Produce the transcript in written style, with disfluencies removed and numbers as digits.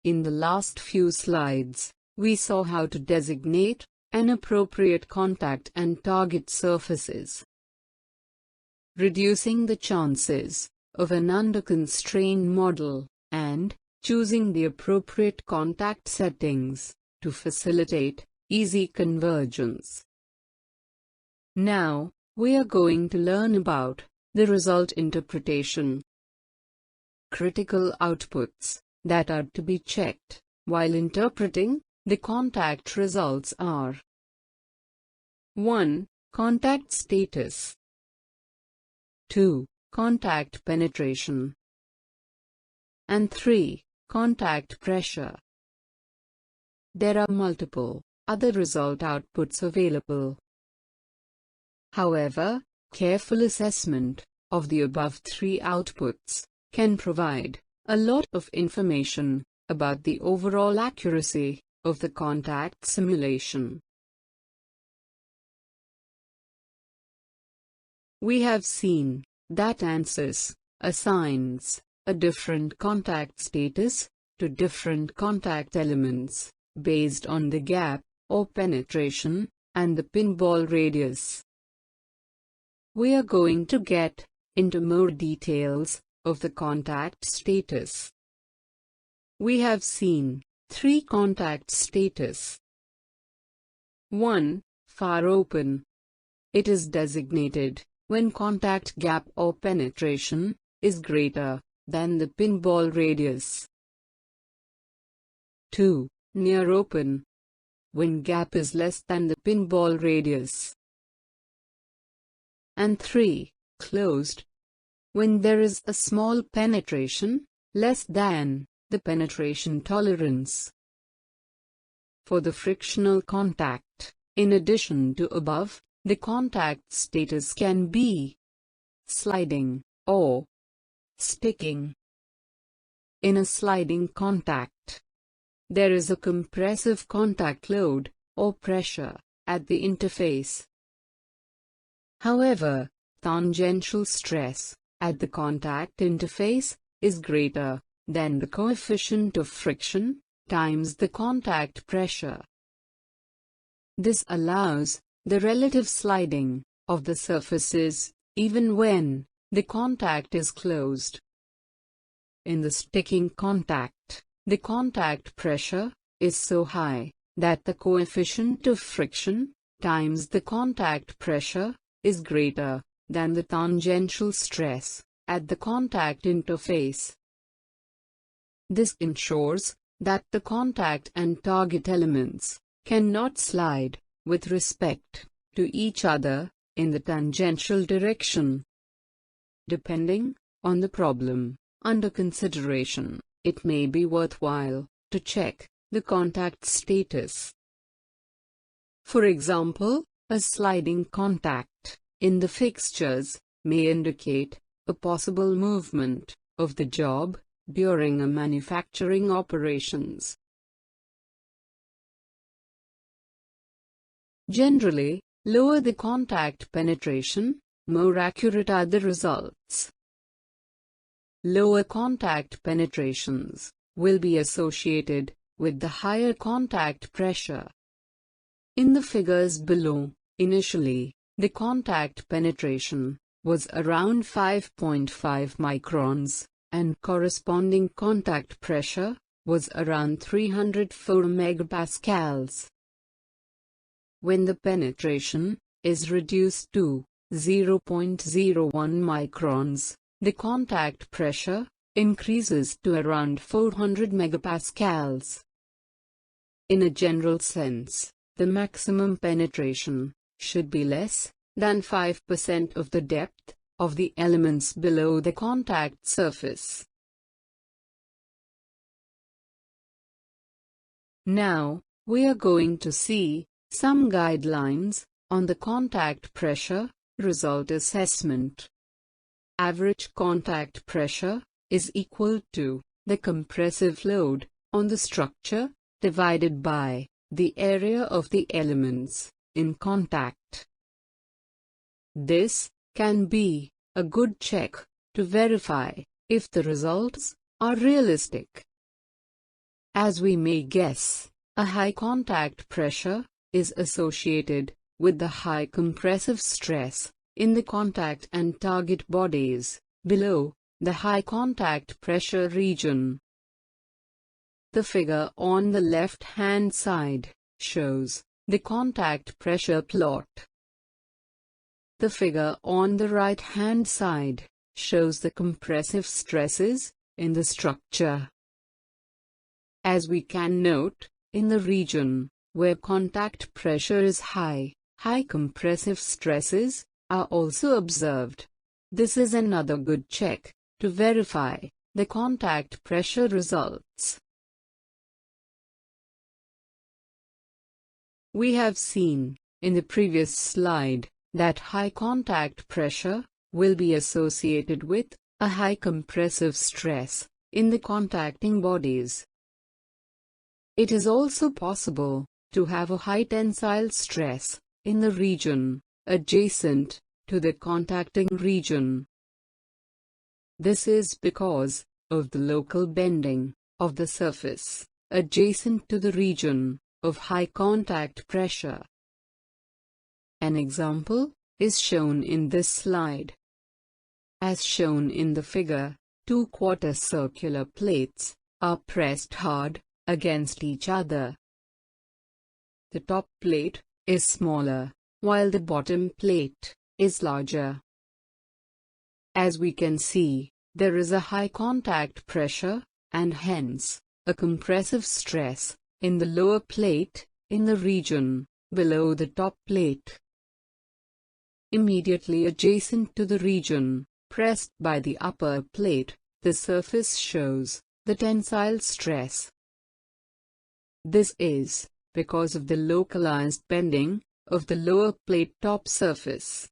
In the last few slides, we saw how to designate an appropriate contact and target surfaces, reducing the chances of an under-constrained model, and choosing the appropriate contact settings to facilitate easy convergence. Now, we are going to learn about the result interpretation. Critical outputs that are to be checked while interpreting the contact results are: 1. Contact status. 2. Contact penetration. And 3. Contact pressure. There are multiple other result outputs available. However, careful assessment of the above three outputs can provide a lot of information about the overall accuracy of the contact simulation. We have seen that ANSYS assigns a different contact status to different contact elements based on the gap or penetration and the pinball radius. We are going to get into more details of the contact status. We have seen three contact status. 1. Far open. It is designated when contact gap or penetration is greater than the pinball radius. 2. Near open. When gap is less than the pinball radius. And 3. Closed. When there is a small penetration, less than the penetration tolerance. For the frictional contact, in addition to above, the contact status can be sliding or sticking. In a sliding contact, there is a compressive contact load or pressure at the interface. However, tangential stress at the contact interface is greater than the coefficient of friction times the contact pressure. This allows the relative sliding of the surfaces even when the contact is closed. In the sticking contact, the contact pressure is so high that the coefficient of friction times the contact pressure is greater than the tangential stress at the contact interface. This ensures that the contact and target elements cannot slide with respect to each other in the tangential direction. Depending on the problem under consideration, it may be worthwhile to check the contact status. For example, a sliding contact in the fixtures may indicate a possible movement of the job during a manufacturing operations. Generally, lower the contact penetration, more accurate are the results. Lower contact penetrations will be associated with the higher contact pressure. In the figures below, initially, the contact penetration was around 5.5 microns, and corresponding contact pressure was around 304 megapascals. When the penetration is reduced to 0.01 microns, the contact pressure increases to around 400 megapascals. In a general sense, the maximum penetration should be less than 5% of the depth of the elements below the contact surface. Now, we are going to see some guidelines on the contact pressure result assessment. Average contact pressure is equal to the compressive load on the structure divided by the area of the elements in contact. This can be a good check to verify if the results are realistic. As we may guess, a high contact pressure is associated with the high compressive stress in the contact and target bodies below the high contact pressure region. The figure on the left-hand side shows the contact pressure plot. The figure on the right-hand side shows the compressive stresses in the structure. As we can note, in the region where contact pressure is high, high compressive stresses are also observed. This is another good check to verify the contact pressure results. We have seen in the previous slide that high contact pressure will be associated with a high compressive stress in the contacting bodies. It is also possible to have a high tensile stress in the region adjacent to the contacting region. This is because of the local bending of the surface adjacent to the region of high contact pressure. An example is shown in this slide. As shown in the figure, two quarter-circular plates are pressed hard against each other. The top plate is smaller, while the bottom plate is larger. As we can see, there is a high contact pressure, and hence, a compressive stress in the lower plate in the region below the top plate. Immediately adjacent to the region pressed by the upper plate, the surface shows the tensile stress. This is because of the localized bending of the lower plate top surface.